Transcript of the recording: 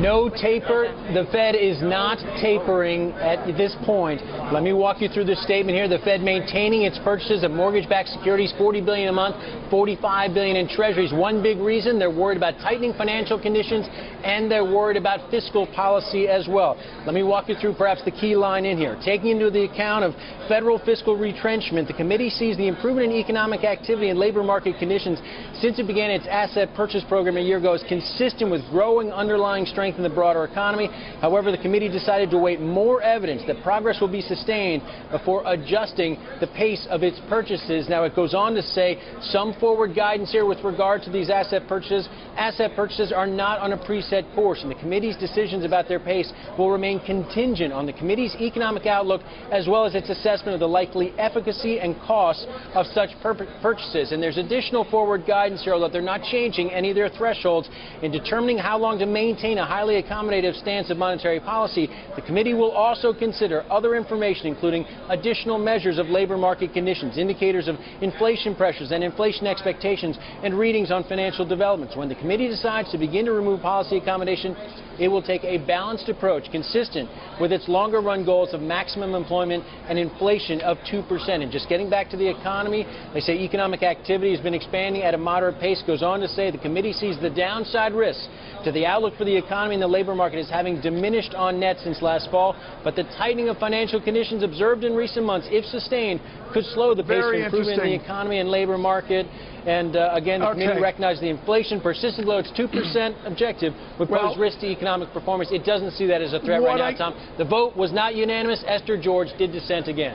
No taper. The Fed is not tapering at this point. Let me walk you through this statement here. The Fed maintaining its purchases of mortgage-backed securities, $40 billion a month, $45 billion in treasuries. One big reason, they're worried about tightening financial conditions, and they're worried about fiscal policy as well. Let me walk you through perhaps the key line in here. Taking into the account of federal fiscal retrenchment, the committee sees the improvement in economic activity and labor market conditions since it began its asset purchase program a year ago is consistent with growing underlying strength in the broader economy. However, the committee decided to await more evidence that progress will be sustained before adjusting the pace of its purchases. Now, it goes on to say some forward guidance here with regard to these asset purchases. Asset purchases are not on a preset course, and the committee's decisions about their pace will remain contingent on the committee's economic outlook as well as its assessment of the likely efficacy and costs of such purchases. And there's additional forward guidance here, although they're not changing any of their thresholds. In determining how long to maintain a highly accommodative stance of monetary policy, the committee will also consider other information, including additional measures of labor market conditions, indicators of inflation pressures and inflation expectations, and readings on financial developments. When the committee decides to begin to remove policy accommodation, it will take a balanced approach consistent with its longer-run goals of maximum employment and inflation of 2%. And just getting back to the economy, they say economic activity has been expanding at a moderate pace. Goes on to say the committee sees the downside risks to the outlook for the economy and the labor market as having diminished on net since last fall, but the tightening of financial conditions observed in recent months, if sustained, could slow the pace of improvement in the economy and labor market. And again, the committee recognized the inflation persistent below its 2% objective would pose risk to economic performance. It doesn't see that as a threat right now, Tom. The vote was not unanimous. Esther George did dissent again.